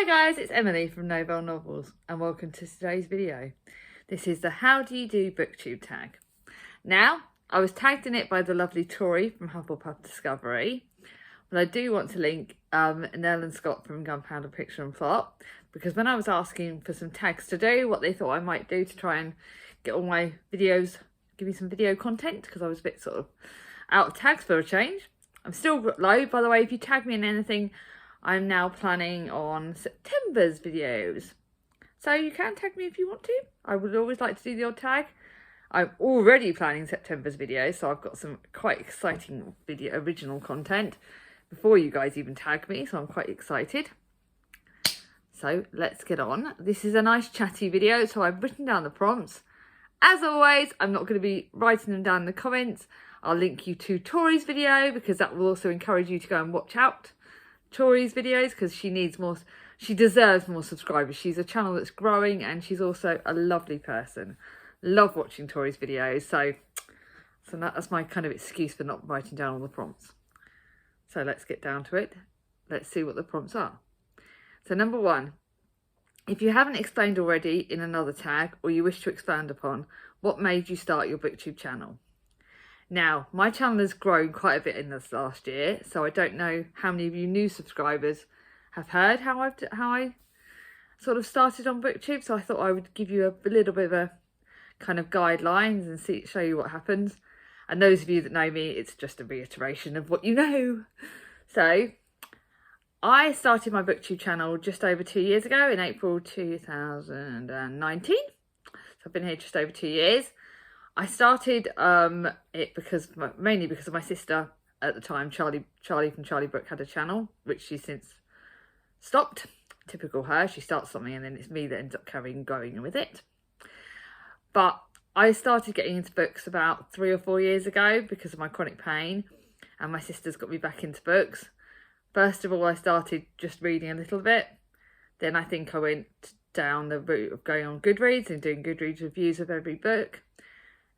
Hi guys, it's Emily from Novell Novels and welcome to today's video. This is the How Do You Do Booktube tag. Now, I was tagged in it by the lovely Tori from Hufflepuff Discovery, but I do want to link Nell and Scott from Gunpowder Picture and Plot, because when I was asking for some tags to do, what they thought I might do to try and get all my videos, give me some video content, because I was a bit sort of out of tags for a change. I'm still low, by the way. If you tag me in anything, I'm now planning on September's videos. So you can tag me if you want to. I would always like to do the odd tag. I'm already planning September's videos, so I've got some quite exciting video original content before you guys even tag me, so I'm quite excited. So let's get on. This is a nice chatty video, so I've written down the prompts. As always, I'm not going to be writing them down in the comments. I'll link you to Tori's video because that will also encourage you to go and watch out Tori's videos, because she needs more, she deserves more subscribers. She's a channel that's growing and she's also a lovely person. Love watching Tori's videos, so that's my kind of excuse for not writing down all the prompts. So let's get down to it. Let's see what the prompts are. So number one, if you haven't explained already in another tag or you wish to expand upon, what made you start your Booktube channel? Now, my channel has grown quite a bit in this last year, so I don't know how many of you new subscribers have heard how I sort of started on Booktube, so I thought I would give you a little bit of a kind of guidelines and show you what happens. And those of you that know me, it's just a reiteration of what you know. So, I started my Booktube channel just over 2 years ago in April 2019. So I've been here just over 2 years. I started it mainly because of my sister at the time. Charlie from Charlie Brooke had a channel, which she's since stopped. Typical her. She starts something and then it's me that ends up going with it. But I started getting into books about 3 or 4 years ago because of my chronic pain, and my sister's got me back into books. First of all, I started just reading a little bit. Then I think I went down the route of going on Goodreads and doing Goodreads reviews of every book.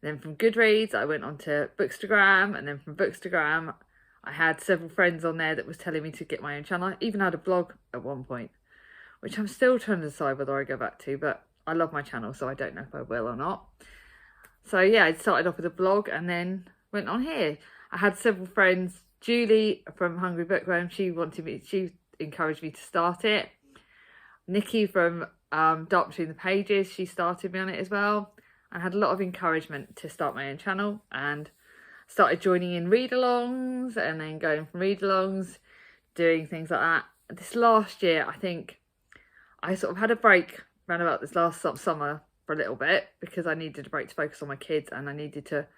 Then from Goodreads, I went on to Bookstagram, and then from Bookstagram, I had several friends on there that was telling me to get my own channel. I even had a blog at one point, which I'm still trying to decide whether I go back to, but I love my channel, so I don't know if I will or not. So yeah, I started off with a blog and then went on here. I had several friends. Julie from Hungry Bookworm, she encouraged me to start it. Nikki from Dark Between the Pages, she started me on it as well. I had a lot of encouragement to start my own channel and started joining in read-alongs and then going from read-alongs, doing things like that. This last year, I think I sort of had a break around about this last summer for a little bit because I needed a break to focus on my kids and I needed to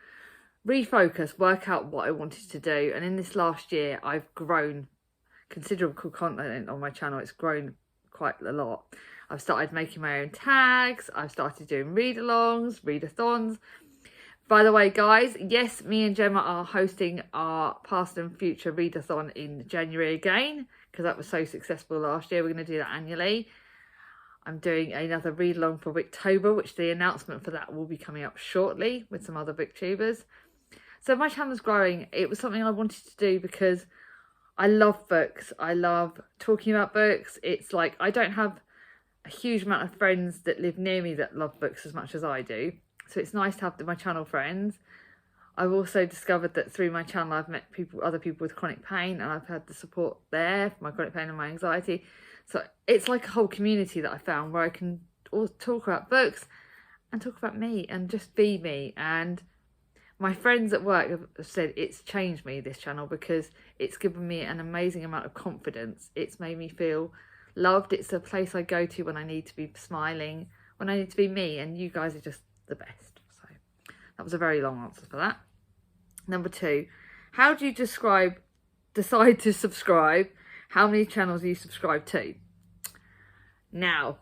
refocus, work out what I wanted to do. And in this last year, I've grown considerable content on my channel. It's grown quite a lot. I've started making my own tags. I've started doing read-alongs, readathons. By the way, guys, yes, me and Gemma are hosting our past and future readathon in January again because that was so successful last year. We're going to do that annually. I'm doing another read-along for Booktober, which the announcement for that will be coming up shortly with some other booktubers. So my channel's growing. It was something I wanted to do because I love books. I love talking about books. It's like I don't have a huge amount of friends that live near me that love books as much as I do. So it's nice to have my channel friends. I've also discovered that through my channel I've met other people with chronic pain, and I've had the support there for my chronic pain and my anxiety. So it's like a whole community that I found where I can talk about books and talk about me and just be me. And my friends at work have said it's changed me, this channel, because it's given me an amazing amount of confidence. It's made me feel loved. It's a place I go to when I need to be smiling, when I need to be me, and you guys are just the best. So that was a very long answer for that. Number two, how do you decide to subscribe? How many channels are you subscribed to? Now,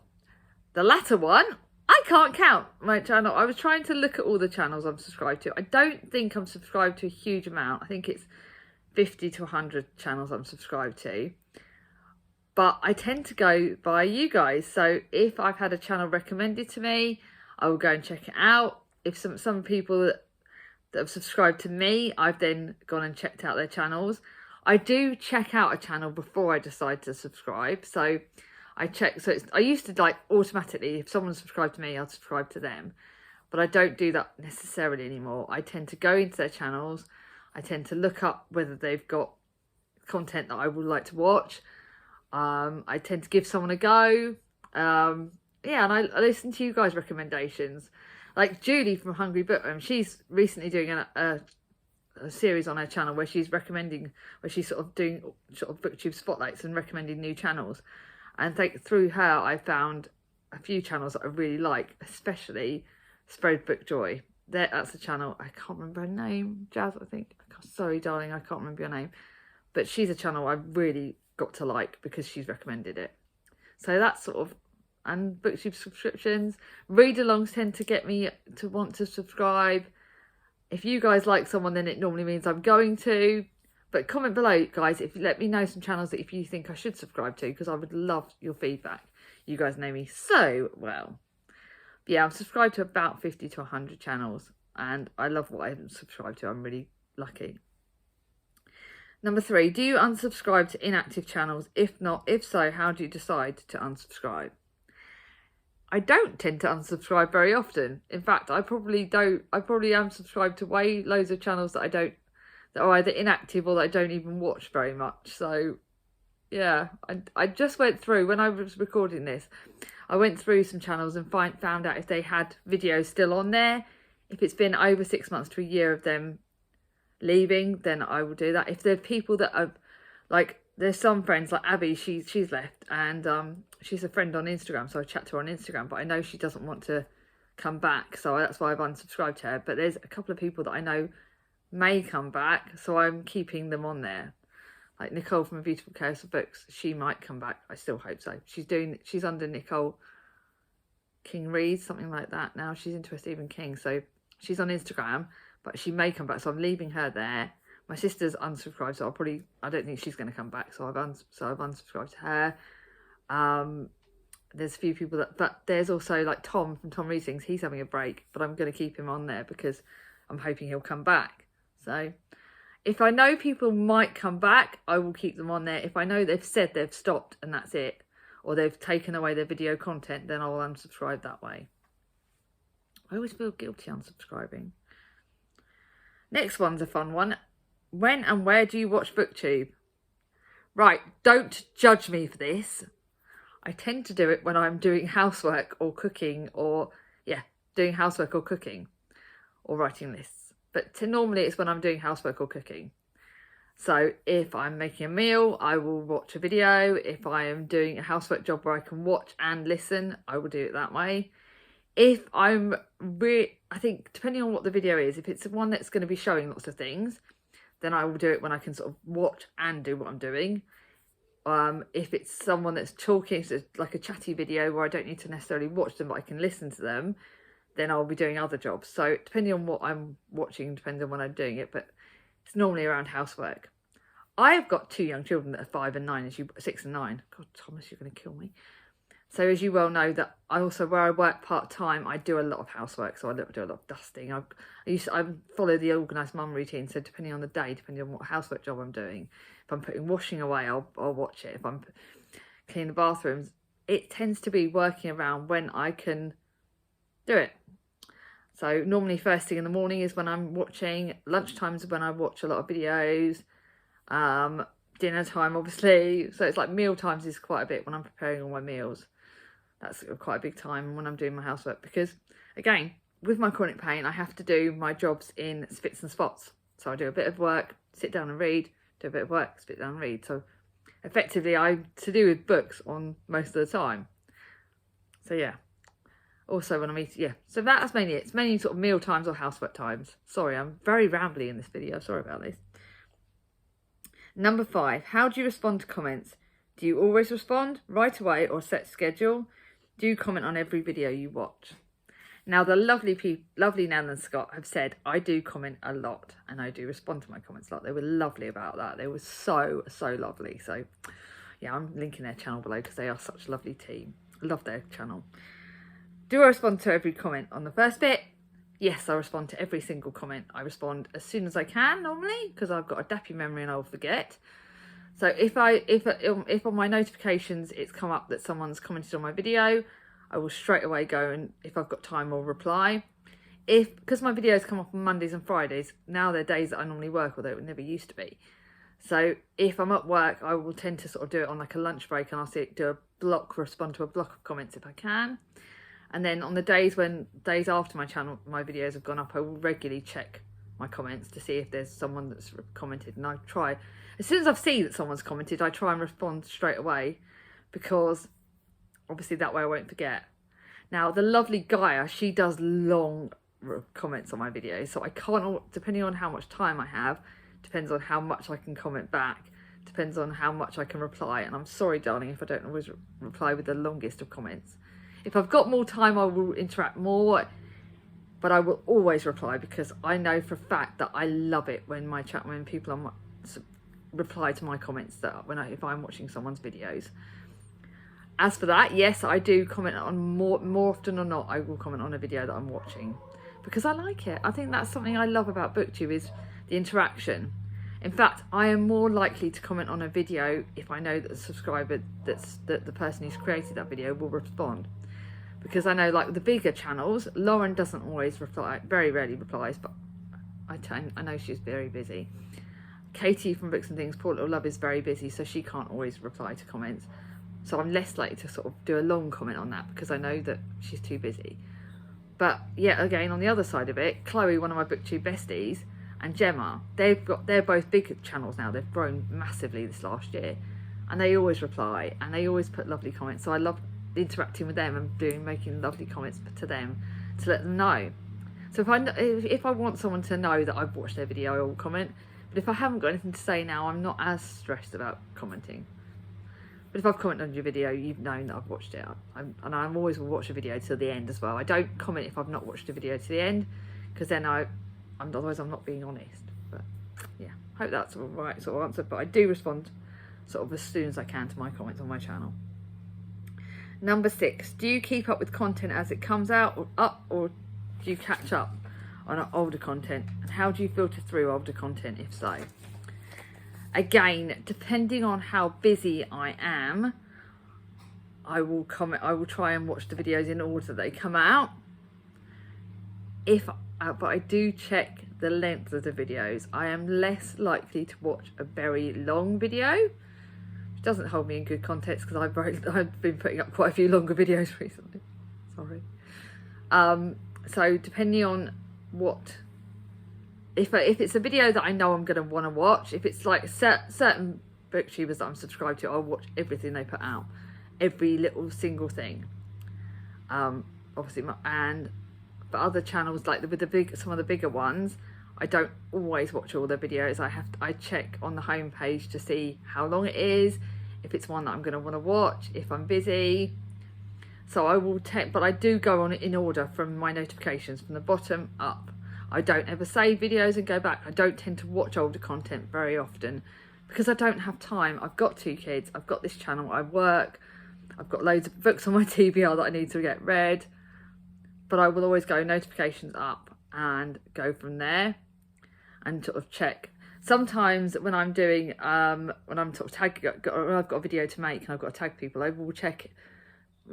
the latter one, I can't count my channel. I was trying to look at all the channels I'm subscribed to. I don't think I'm subscribed to a huge amount. I think it's 50 to 100 channels I'm subscribed to. But I tend to go by you guys. So if I've had a channel recommended to me, I will go and check it out. If some people that have subscribed to me, I've then gone and checked out their channels. I do check out a channel before I decide to subscribe. So I check. So I used to like automatically, if someone subscribed to me, I'd subscribe to them. But I don't do that necessarily anymore. I tend to go into their channels. I tend to look up whether they've got content that I would like to watch. I tend to give someone a go. Yeah, and I listen to you guys' recommendations. Like Julie from Hungry Bookworm, she's recently doing a series on her channel where she's recommending, where she's sort of doing sort of booktube spotlights and recommending new channels. And through her, I found a few channels that I really like, especially Spread Book Joy. That's a channel, I can't remember her name, Jazz, I think. Sorry, darling, I can't remember your name. But she's a channel I really got to like because she's recommended it. So that's sort of, and booktube subscriptions. Read-alongs tend to get me to want to subscribe. If you guys like someone, then it normally means I'm going to. But comment below, guys, if you let me know some channels that if you think I should subscribe to, because I would love your feedback. You guys know me so well. But yeah, I'm subscribed to about 50 to 100 channels, and I love what I'm subscribed to. I'm really lucky. Number 3, do you unsubscribe to inactive channels? If not, if so, how do you decide to unsubscribe? I don't tend to unsubscribe very often. In fact, I probably am subscribed to loads of channels that that are either inactive or that I don't even watch very much. So yeah, I just went through, when I was recording this, I went through some channels and found out if they had videos still on there. If it's been over 6 months to a year of them leaving, then I will do that. If there are people that are like, there's some friends like Abby, she's left, and she's a friend on Instagram, so I chat to her on Instagram, but I know she doesn't want to come back, so that's why I've unsubscribed to her. But there's a couple of people that I know may come back, so I'm keeping them on there. Like Nicole from A Beautiful Chaos of Books, she might come back. I still hope so. She's under Nicole King Reads, something like that now. She's into a Stephen King, so she's on Instagram, but she may come back, so I'm leaving her there. My sister's unsubscribed, so I don't think she's going to come back, so I've unsubscribed to her. There's a few people but there's also like Tom from Tom Reads Things. He's having a break, but I'm going to keep him on there because I'm hoping he'll come back. So if I know people might come back, I will keep them on there. If I know they've said they've stopped and that's it, or they've taken away their video content, then I'll unsubscribe that way. I always feel guilty unsubscribing. Next one's a fun one. When and where do you watch Booktube? Right, don't judge me for this. I tend to do it when I'm doing housework or cooking, or doing housework or cooking or writing lists. But normally it's when I'm doing housework or cooking. So if I'm making a meal, I will watch a video. If I am doing a housework job where I can watch and listen, I will do it that way. If I think depending on what the video is, if it's one that's going to be showing lots of things, then I will do it when I can sort of watch and do what I'm doing. If it's someone that's talking, so it's like a chatty video where I don't need to necessarily watch them, but I can listen to them, then I'll be doing other jobs. So depending on what I'm watching, depends on when I'm doing it, but it's normally around housework. I've got 2 young children that are 5 and 9, 6 and 9. God, Thomas, you're going to kill me. So as you well know, that I also, where I work part-time, I do a lot of housework. So I do a lot of dusting. I follow the organised mum routine. So depending on the day, depending on what housework job I'm doing, if I'm putting washing away, I'll watch it. If I'm cleaning the bathrooms, it tends to be working around when I can do it. So normally first thing in the morning is when I'm watching. Lunchtime is when I watch a lot of videos. Dinner time, obviously. So it's like meal times is quite a bit when I'm preparing all my meals. That's quite a big time when I'm doing my housework, because again, with my chronic pain, I have to do my jobs in spits and spots. So I do a bit of work, sit down and read, do a bit of work, sit down and read. So effectively I'm to do with books on most of the time. So yeah. Also when I'm eating, so that's mainly it. It's mainly sort of meal times or housework times. Sorry, I'm very rambly in this video. Sorry about this. Number 5, how do you respond to comments? Do you always respond right away or set schedule? Do you comment on every video you watch? Now, the lovely Nan and Scott have said I do comment a lot and I do respond to my comments a lot. They were lovely about that. They were so lovely. So, yeah, I'm linking their channel below because they are such a lovely team. I love their channel. Do I respond to every comment on the first bit? Yes, I respond to every single comment. I respond as soon as I can normally because I've got a dappy memory and I'll forget. So if on my notifications it's come up that someone's commented on my video, I will straight away go, and if I've got time, I'll reply. Because my videos come up on Mondays and Fridays, now they're days that I normally work, although it never used to be. So if I'm at work, I will tend to sort of do it on like a lunch break, and I'll respond to a block of comments if I can. And then on the days after my videos have gone up, I will regularly check my comments to see if there's someone that's commented, and I try, as soon as I've seen that someone's commented, I try and respond straight away, because obviously that way I won't forget. Now the lovely Gaia, she does long comments on my videos, so I can't, depending on how much time I have, depends on how much I can comment back, depends on how much I can reply. And I'm sorry, darling, if I don't always reply with the longest of comments. If I've got more time, I will interact more, but I will always reply, because I know for a fact that I love it when people reply to my comments, if I'm watching someone's videos. As for that, yes, I do comment on more often or not, I will comment on a video that I'm watching, because I like it. I think that's something I love about Booktube, is the interaction. In fact, I am more likely to comment on a video if I know that the subscriber, that the person who's created that video will respond. Because I know, like the bigger channels, Lauren doesn't always reply, very rarely replies, but I know she's very busy. Katie from Books and Things, Poor Little Love, is very busy, so she can't always reply to comments. So I'm less likely to sort of do a long comment on that, because I know that she's too busy. But yeah, again, on the other side of it, Chloe, one of my Booktube besties, and Gemma, they're both big channels now. They've grown massively this last year, and they always reply, and they always put lovely comments. So I love interacting with them and making lovely comments to them to let them know. So if I want someone to know that I've watched their video, I will comment. But if I haven't got anything to say now, I'm not as stressed about commenting. But if I've commented on your video, you've known that I've watched it. And I always will watch a video till the end as well. I don't comment if I've not watched a video to the end, because then otherwise I'm not being honest. But yeah, hope that's all right sort of answer. But I do respond sort of as soon as I can to my comments on my channel. Number 6, do you keep up with content as it comes out, or do you catch up on older content? And how do you filter through older content, if so? Again, depending on how busy I am, I will try and watch the videos in order they come out. But I do check the length of the videos. I am less likely to watch a very long video, which doesn't hold me in good context, because I've been putting up quite a few longer videos recently. Sorry. So depending on if it's a video that I know I'm going to want to watch, if it's like certain booktubers that I'm subscribed to, I'll watch everything they put out, every little single thing. Obviously, but other channels, like some of the bigger ones, I don't always watch all their videos. I check on the homepage to see how long it is, if it's one that I'm going to want to watch, if I'm busy. So I will but I do go on it in order from my notifications, from the bottom up. I don't ever save videos and go back. I don't tend to watch older content very often, because I don't have time. I've got 2 kids, I've got this channel, I work, I've got loads of books on my TBR that I need to get read. But I will always go notifications up and go from there and sort of check. Sometimes when I'm doing, when I'm sort of when I've got a video to make and I've got to tag people, I will check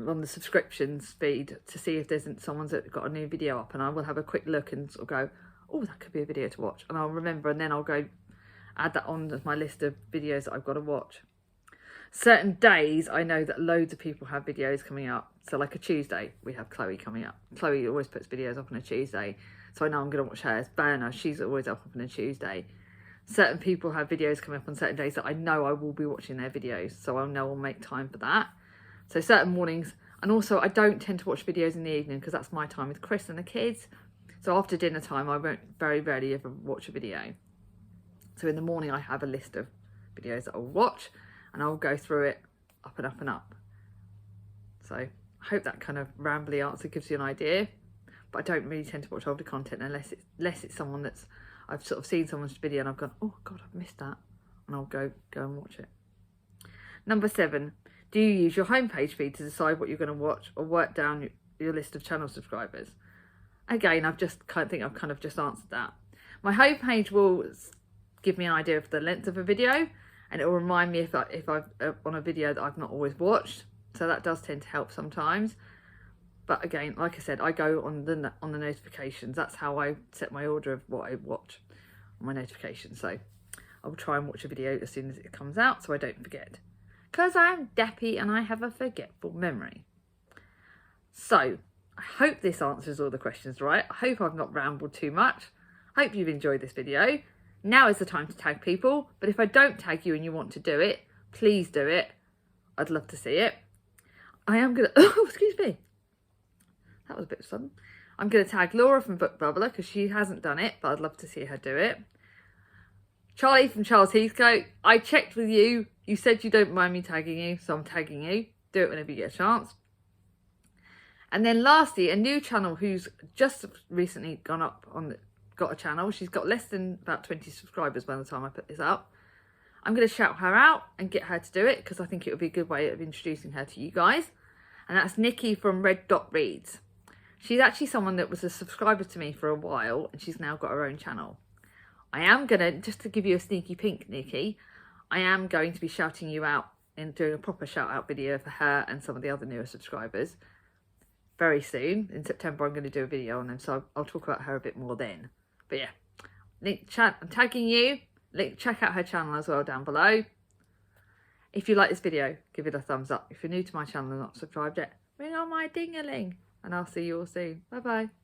on the subscriptions feed to see if someone's got a new video up, and I will have a quick look and sort of go, oh, that could be a video to watch, and I'll remember, and then I'll go add that on to my list of videos that I've got to watch. Certain days I know that loads of people have videos coming up, so like a Tuesday we have Chloe coming up. Chloe always puts videos up on a Tuesday, so I know I'm going to watch hers. Berna, she's always up on a Tuesday. Certain people have videos coming up on certain days that I know I will be watching their videos, so I'll know I'll make time for that. So certain mornings, and also I don't tend to watch videos in the evening, because that's my time with Chris and the kids. So after dinner time, I won't very rarely ever watch a video. So in the morning, I have a list of videos that I'll watch, and I'll go through it up and up and up. So I hope that kind of rambly answer gives you an idea. But I don't really tend to watch older content unless it's someone that's, I've sort of seen someone's video and I've gone, oh God, I've missed that, and I'll go and watch it. Number 7. Do you use your homepage feed to decide what you're going to watch, or work down your list of channel subscribers? Again, I've kind of just answered that. My homepage will give me an idea of the length of a video, and it will remind me if I've on a video that I've not always watched. So that does tend to help sometimes. But again, like I said, I go on the notifications. That's how I set my order of what I watch on my notifications. So I will try and watch a video as soon as it comes out so I don't forget. Because I'm dappy and I have a forgetful memory. So I hope this answers all the questions right. I hope I've not rambled too much. I hope you've enjoyed this video. Now is the time to tag people. But if I don't tag you and you want to do it, please do it. I'd love to see it. I am going to... Oh, excuse me. That was a bit sudden. I'm going to tag Laura from Book Bubbler because she hasn't done it, but I'd love to see her do it. Charlie from Charles Heathcote, I checked with you. You said you don't mind me tagging you, so I'm tagging you. Do it whenever you get a chance. And then lastly, a new channel who's just recently got a channel. She's got less than about 20 subscribers by the time I put this up. I'm going to shout her out and get her to do it because I think it would be a good way of introducing her to you guys. And that's Nikki from Red Dot Reads. She's actually someone that was a subscriber to me for a while and she's now got her own channel. I am going to, just to give you a sneaky peek, Nikki, I am going to be shouting you out and doing a proper shout out video for her and some of the other newer subscribers very soon. In September, I'm going to do a video on them, so I'll talk about her a bit more then. But yeah, I'm tagging you. Check out her channel as well down below. If you like this video, give it a thumbs up. If you're new to my channel and not subscribed yet, ring on my ding-a-ling. And I'll see you all soon. Bye bye.